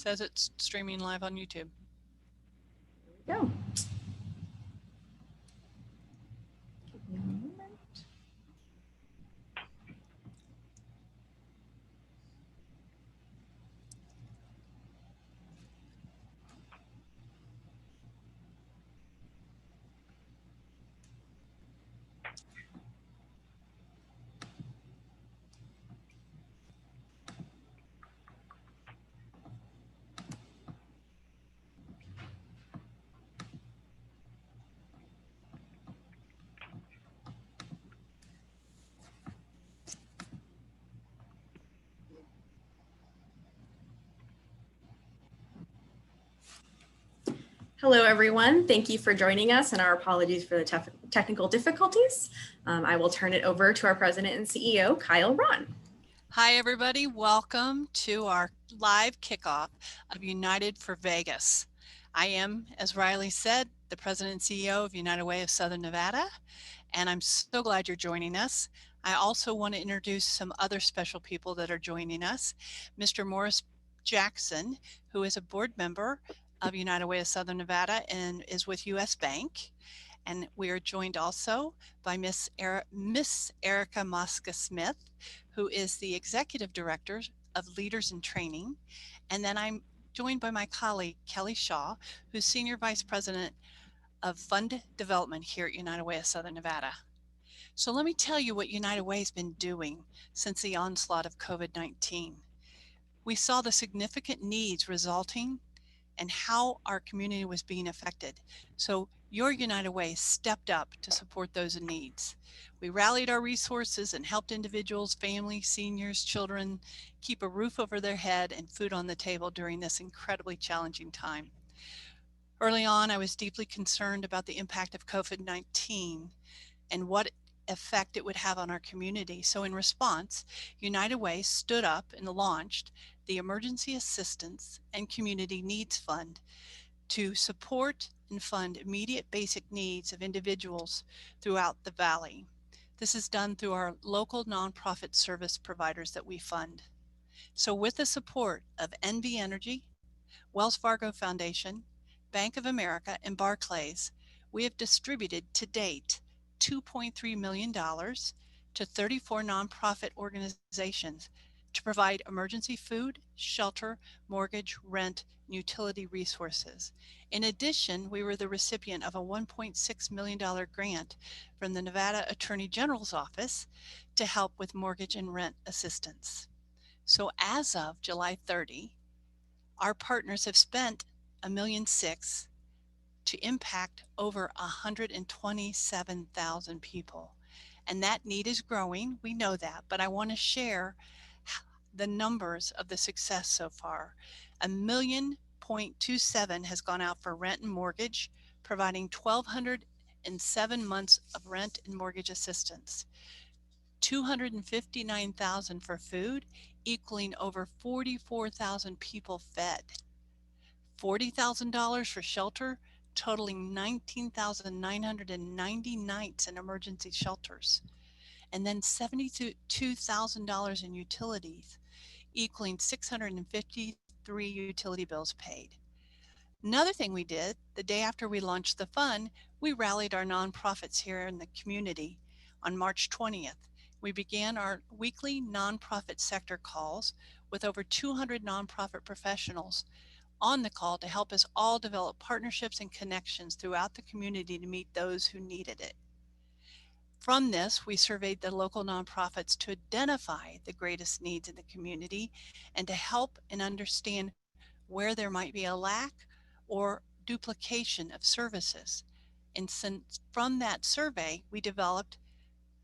says it's streaming live on YouTube. Go. Give me a moment. Hello, everyone. Thank you for joining us, and our apologies for the technical difficulties. I will turn it over to our President and CEO, Kyle Braun. Hi, everybody. Welcome to our live kickoff of United4Vegas. I am, as Riley said, the President and CEO of United Way of Southern Nevada, and I'm so glad you're joining us. I also want to introduce some other special people that are joining us. Mr. Morris Jackson, who is a board member of United Way of Southern Nevada and is with U.S. Bank. And we are joined also by Miss Erica Mosca-Smith, who is the Executive Director of Leaders in Training. And then I'm joined by my colleague, Kelly Shaw, who's Senior Vice President of Fund Development here at United Way of Southern Nevada. So let me tell you what United Way has been doing since the onslaught of COVID-19. We saw the significant needs resulting and how our community was being affected. So your United Way stepped up to support those needs. We rallied our resources and helped individuals, families, seniors, children keep a roof over their head and food on the table during this incredibly challenging time. Early on, I was deeply concerned about the impact of COVID-19 and what effect it would have on our community. So in response, United Way stood up and launched the Emergency Assistance and Community Needs Fund to support and fund immediate basic needs of individuals throughout the valley. This is done through our local nonprofit service providers that we fund. So with the support of NV Energy, Wells Fargo Foundation, Bank of America, and Barclays, we have distributed to date $2.3 million to 34 nonprofit organizations to provide emergency food, shelter, mortgage, rent, and utility resources. In addition, we were the recipient of a $1.6 million grant from the Nevada Attorney General's office to help with mortgage and rent assistance. So as of July 30, our partners have spent $1.6 million to impact over 127,000 people. And that need is growing, we know that, but I want to share the numbers of the success so far. $1.27 million has gone out for rent and mortgage, providing 1,207 months of rent and mortgage assistance. 259,000 for food, equaling over 44,000 people fed. $40,000 for shelter, totaling 19,990 nights in emergency shelters, and then $72,000 in utilities, equaling 653 utility bills paid. Another thing we did, the day after we launched the fund, we rallied our nonprofits here in the community on March 20th. We began our weekly nonprofit sector calls with over 200 nonprofit professionals on the call to help us all develop partnerships and connections throughout the community to meet those who needed it. From this, we surveyed the local nonprofits to identify the greatest needs in the community and to help and understand where there might be a lack or duplication of services. And since from that survey, we developed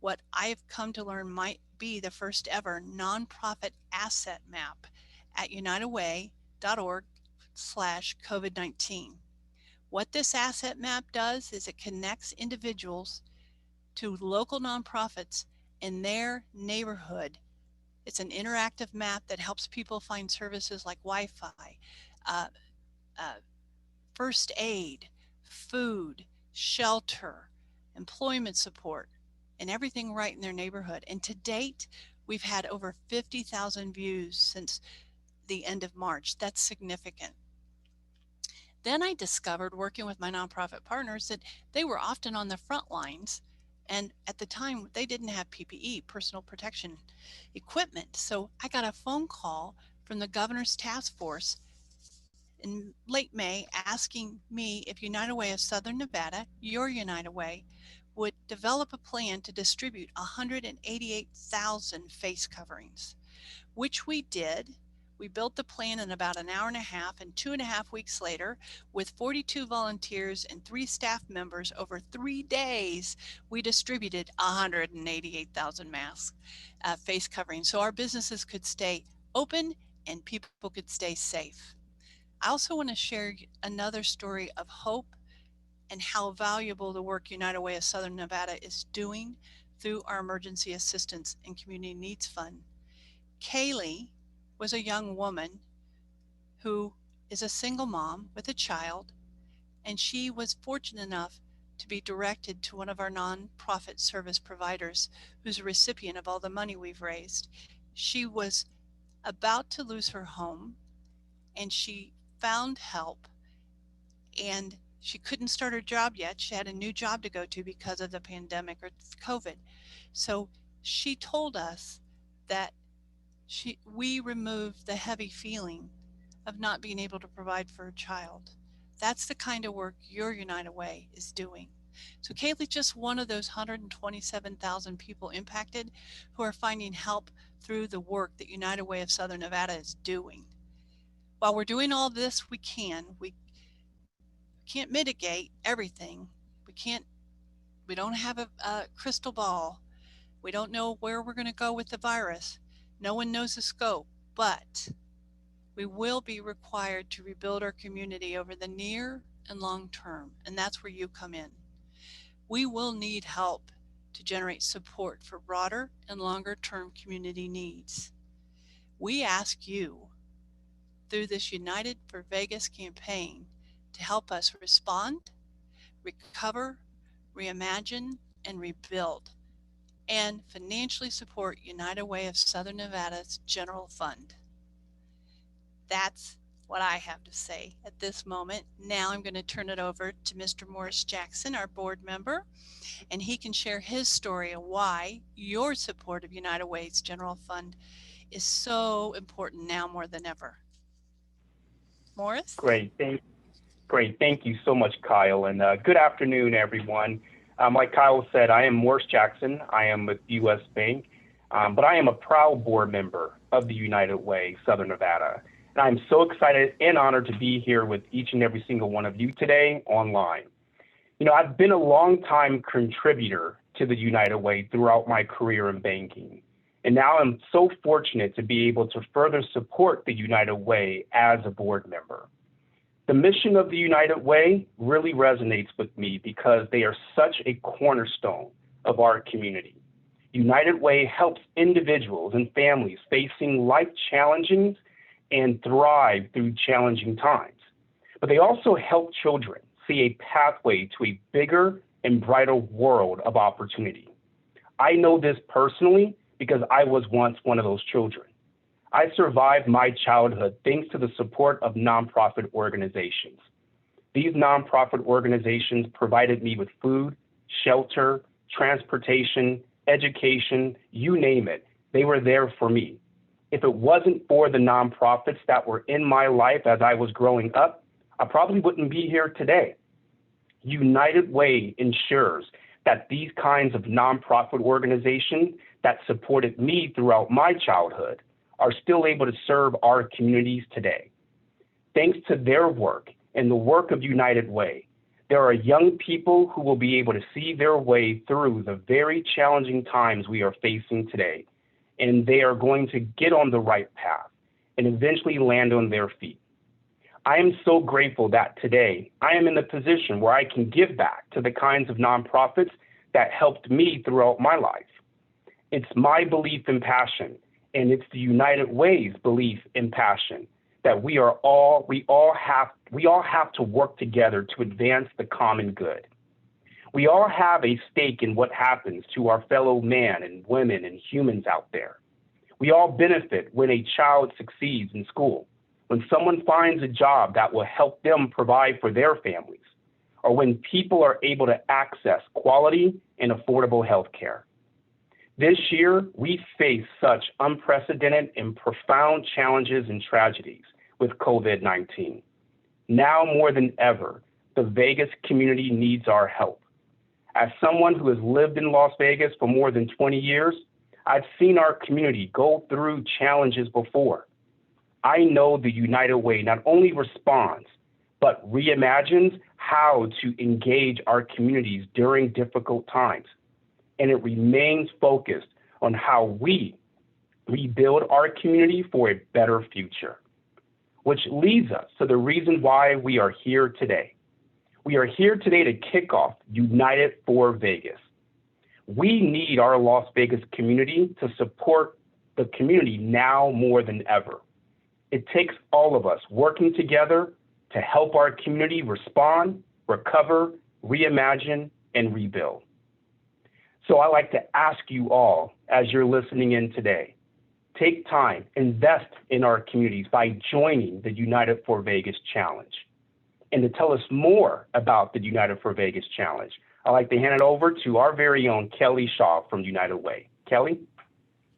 what I've come to learn might be the first ever nonprofit asset map at unitedway.org/COVID-19. What this asset map does is it connects individuals to local nonprofits in their neighborhood. It's an interactive map that helps people find services like Wi-Fi, first aid, food, shelter, employment support, and everything right in their neighborhood. And to date, we've had over 50,000 views since the end of March. That's significant. Then I discovered, working with my nonprofit partners, that they were often on the front lines. And at the time, they didn't have PPE, personal protection equipment. So I got a phone call from the governor's task force in late May asking me if United Way of Southern Nevada, your United Way, would develop a plan to distribute 188,000 face coverings, which we did. We built the plan in about an hour and a half, and 2.5 weeks later, with 42 volunteers and 3 staff members over 3 days, we distributed 188,000 masks, face coverings, so our businesses could stay open and people could stay safe. I also want to share another story of hope and how valuable the work United Way of Southern Nevada is doing through our Emergency Assistance and Community Needs Fund. Kaylee was a young woman who is a single mom with a child, and she was fortunate enough to be directed to one of our nonprofit service providers who's a recipient of all the money we've raised. She was about to lose her home, and she found help, and she couldn't start her job yet. She had a new job to go to because of the pandemic or COVID. So she told us that we removed the heavy feeling of not being able to provide for her child. That's the kind of work your United Way is doing. So Kaylee's just one of those 127,000 people impacted who are finding help through the work that United Way of Southern Nevada is doing. While we're doing all this, we can't mitigate everything. We don't have a crystal ball. We don't know where we're going to go with the virus. No one knows the scope, but we will be required to rebuild our community over the near and long term, and that's where you come in. We will need help to generate support for broader and longer term community needs. We ask you through this United4Vegas campaign to help us respond, recover, reimagine, and rebuild, and financially support United Way of Southern Nevada's general fund. That's what I have to say at this moment. Now I'm going to turn it over to Mr. Morris Jackson, our board member, and he can share his story of why your support of United Way's general fund is so important now more than ever. Morris? Great. Thank you so much, Kyle. And good afternoon, everyone. Like Kyle said, I am Morris Jackson. I am with U.S. Bank, but I am a proud board member of the United Way, Southern Nevada. And I'm so excited and honored to be here with each and every single one of you today online. You know, I've been a longtime contributor to the United Way throughout my career in banking. And now I'm so fortunate to be able to further support the United Way as a board member. The mission of the United Way really resonates with me because they are such a cornerstone of our community. United Way helps individuals and families facing life challenges and thrive through challenging times. But they also help children see a pathway to a bigger and brighter world of opportunity. I know this personally because I was once one of those children. I survived my childhood thanks to the support of nonprofit organizations. These nonprofit organizations provided me with food, shelter, transportation, education, you name it. They were there for me. If it wasn't for the nonprofits that were in my life as I was growing up, I probably wouldn't be here today. United Way ensures that these kinds of nonprofit organizations that supported me throughout my childhood are still able to serve our communities today. Thanks to their work and the work of United Way, there are young people who will be able to see their way through the very challenging times we are facing today, and they are going to get on the right path and eventually land on their feet. I am so grateful that today I am in the position where I can give back to the kinds of nonprofits that helped me throughout my life. It's my belief and passion, and it's the United Way's belief and passion that we all have to work together to advance the common good. We all have a stake in what happens to our fellow man and women and humans out there. We all benefit when a child succeeds in school, when someone finds a job that will help them provide for their families, or when people are able to access quality and affordable health care. This year, we face such unprecedented and profound challenges and tragedies with COVID-19. Now more than ever, the Vegas community needs our help. As someone who has lived in Las Vegas for more than 20 years, I've seen our community go through challenges before. I know the United Way not only responds, but reimagines how to engage our communities during difficult times. And it remains focused on how we rebuild our community for a better future. Which leads us to the reason why we are here today. We are here today to kick off United4Vegas. We need our Las Vegas community to support the community now more than ever. It takes all of us working together to help our community respond, recover, reimagine, and rebuild. So I'd like to ask you all, as you're listening in today, take time, invest in our communities by joining the United4Vegas Challenge. And to tell us more about the United4Vegas Challenge, I'd like to hand it over to our very own Kelly Shaw from United Way. Kelly?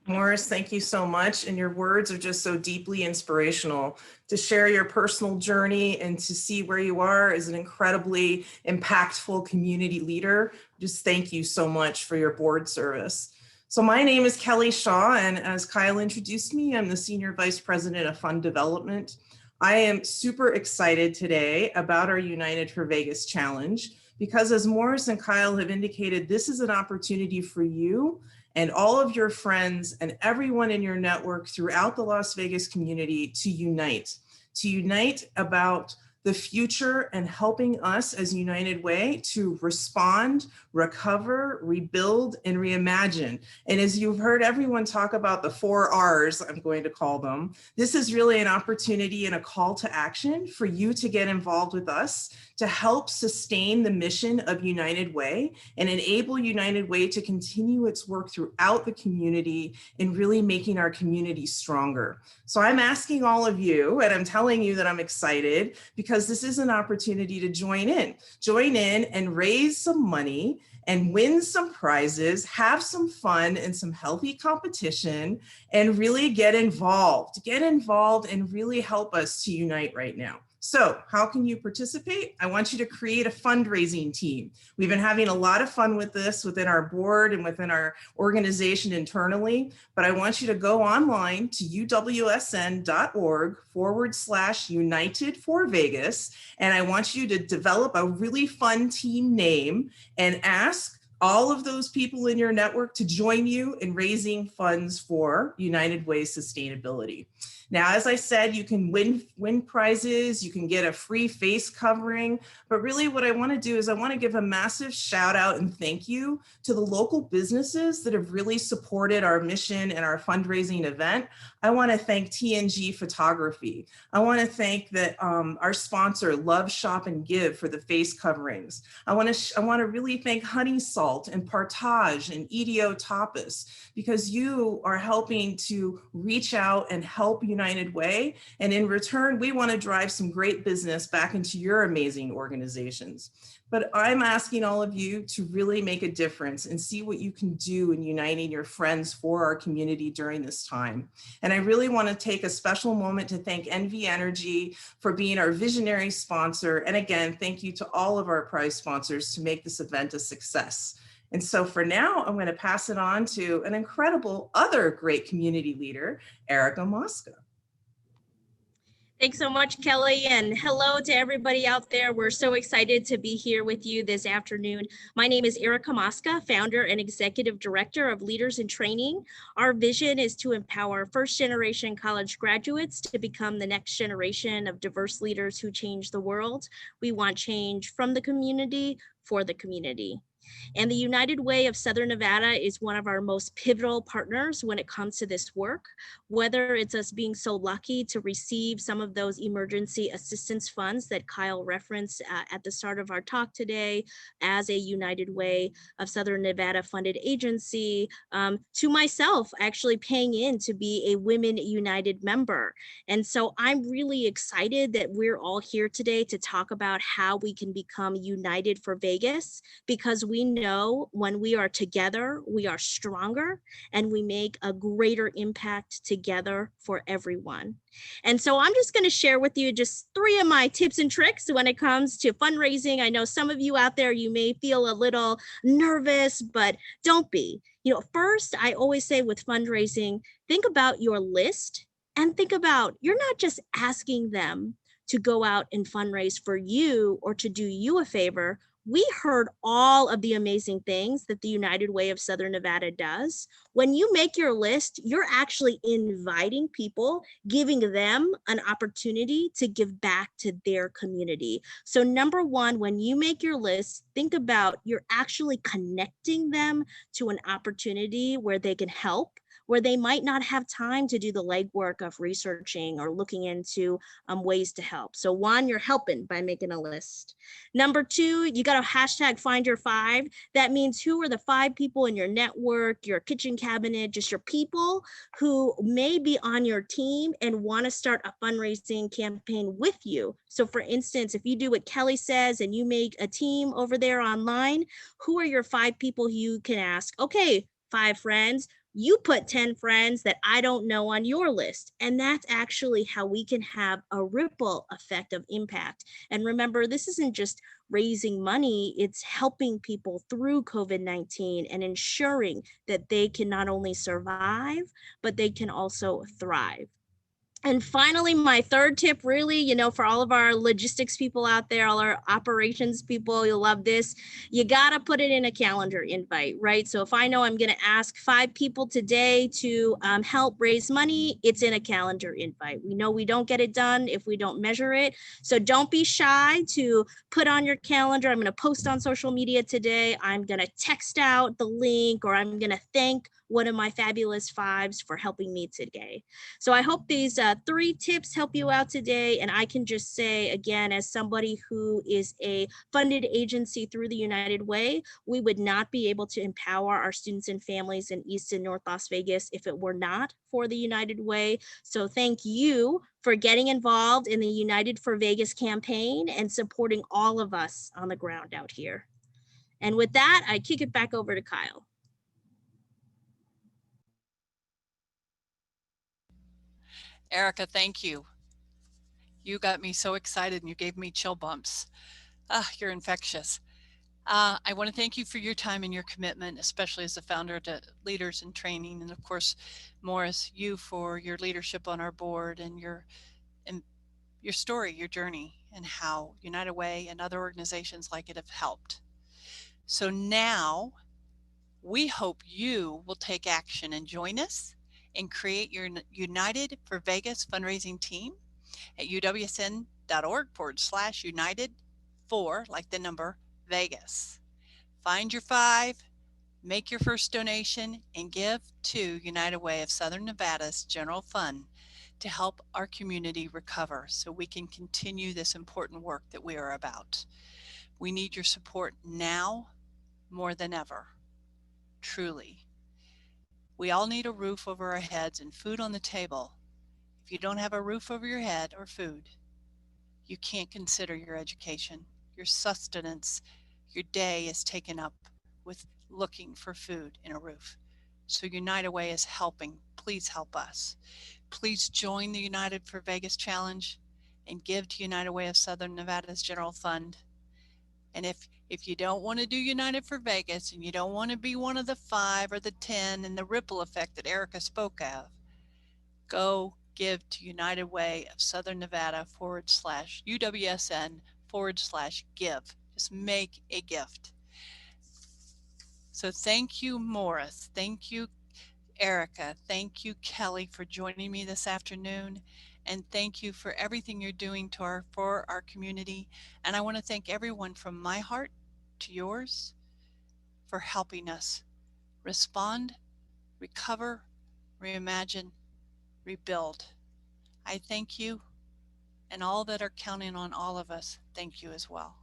Morris, thank you so much. And your words are just so deeply inspirational. To share your personal journey and to see where you are as an incredibly impactful community leader. Just thank you so much for your board service. So my name is Kelly Shaw, and as Kyle introduced me, I'm the Senior Vice President of Fund Development. I am super excited today about our United4Vegas Challenge because, as Morris and Kyle have indicated, this is an opportunity for you and all of your friends and everyone in your network throughout the Las Vegas community to unite about the future and helping us as United Way to respond, recover, rebuild, and reimagine. And as you've heard everyone talk about the 4 R's, I'm going to call them, this is really an opportunity and a call to action for you to get involved with us to help sustain the mission of United Way and enable United Way to continue its work throughout the community in really making our community stronger. So I'm asking all of you, and I'm telling you that I'm excited because this is an opportunity to join in and raise some money and win some prizes, have some fun and some healthy competition, and really get involved and really help us to unite right now. So how can you participate? I want you to create a fundraising team. We've been having a lot of fun with this within our board and within our organization internally, but I want you to go online to uwsn.org/United4Vegas, and I want you to develop a really fun team name and ask all of those people in your network to join you in raising funds for United Way sustainability. Now, as I said, you can win prizes, you can get a free face covering, but really what I want to do is I want to give a massive shout out and thank you to the local businesses that have really supported our mission and our fundraising event. I want to thank TNG Photography. I want to thank our sponsor, Love Shop and Give, for the face coverings. I want to really thank Honey Salt and Partage and EDO Tapas, because you are helping to reach out and help United Way. And in return, we want to drive some great business back into your amazing organizations. But I'm asking all of you to really make a difference and see what you can do in uniting your friends for our community during this time. And I really want to take a special moment to thank NV Energy for being our visionary sponsor. And again, thank you to all of our prize sponsors to make this event a success. And so for now, I'm going to pass it on to an incredible other great community leader, Erica Mosca. Thanks so much, Kelly, and hello to everybody out there. We're so excited to be here with you this afternoon. My name is Erica Mosca, founder and executive director of Leaders in Training. Our vision is to empower first-generation college graduates to become the next generation of diverse leaders who change the world. We want change from the community for the community. And the United Way of Southern Nevada is one of our most pivotal partners when it comes to this work, whether it's us being so lucky to receive some of those emergency assistance funds that Kyle referenced at the start of our talk today as a United Way of Southern Nevada funded agency, to myself actually paying in to be a Women United member. And so I'm really excited that we're all here today to talk about how we can become united for Vegas, because we know when we are together, we are stronger and we make a greater impact together for everyone. And so I'm just going to share with you just 3 of my tips and tricks when it comes to fundraising. I know some of you out there, you may feel a little nervous, but don't be. First, I always say with fundraising, think about your list and think about you're not just asking them to go out and fundraise for you or to do you a favor. We heard all of the amazing things that the United Way of Southern Nevada does. When you make your list, you're actually inviting people, giving them an opportunity to give back to their community. So number one, when you make your list, think about you're actually connecting them to an opportunity where they can help, where they might not have time to do the legwork of researching or looking into ways to help. So one, you're helping by making a list. Number two, you got to hashtag find your 5. That means who are the 5 people in your network, your kitchen cabinet, just your people who may be on your team and want to start a fundraising campaign with you. So for instance, if you do what Kelly says and you make a team over there online, who are your 5 people who you can ask, okay, 5 friends, you put 10 friends that I don't know on your list. And that's actually how we can have a ripple effect of impact. And remember, this isn't just raising money, it's helping people through COVID-19 and ensuring that they can not only survive, but they can also thrive. And finally, my third tip, really, for all of our logistics people out there, all our operations people, you'll love this. You got to put it in a calendar invite, right? So if I know I'm going to ask 5 people today to help raise money, it's in a calendar invite. We know we don't get it done if we don't measure it. So don't be shy to put on your calendar. I'm going to post on social media today. I'm going to text out the link, or I'm going to thank one of my fabulous 5s for helping me today. So I hope these 3 tips help you out today. And I can just say, again, as somebody who is a funded agency through the United Way, we would not be able to empower our students and families in East and North Las Vegas if it were not for the United Way. So thank you for getting involved in the United4Vegas campaign and supporting all of us on the ground out here. And with that, I kick it back over to Kyle. Erica, thank you. You got me so excited and you gave me chill bumps. You're infectious. I want to thank you for your time and your commitment, especially as the founder to Leaders in Training. And of course, Morris, you for your leadership on our board and your story, your journey, and how United Way and other organizations like it have helped. So now we hope you will take action and join us and create your United4Vegas fundraising team at uwsn.org/United 4, like the number, Vegas. Find your 5, make your first donation, and give to United Way of Southern Nevada's general fund to help our community recover so we can continue this important work that we are about. We need your support now more than ever, truly. We all need a roof over our heads and food on the table. If you don't have a roof over your head or food, you can't consider your education, your sustenance. Your day is taken up with looking for food and a roof. So United Way is helping. Please help us. Please join the United4Vegas Challenge and give to United Way of Southern Nevada's general fund. And if you don't want to do United4Vegas and you don't want to be one of the 5 or the 10 and the ripple effect that Erica spoke of, go give to United Way of Southern Nevada /UWSN/give. Just make a gift. So thank you, Morris. Thank you, Erica. Thank you, Kelly, for joining me this afternoon. And thank you for everything you're doing for our community. And I want to thank everyone from my heart to yours. for helping us respond, recover, reimagine, rebuild. I thank you, and all that are counting on all of us, thank you as well.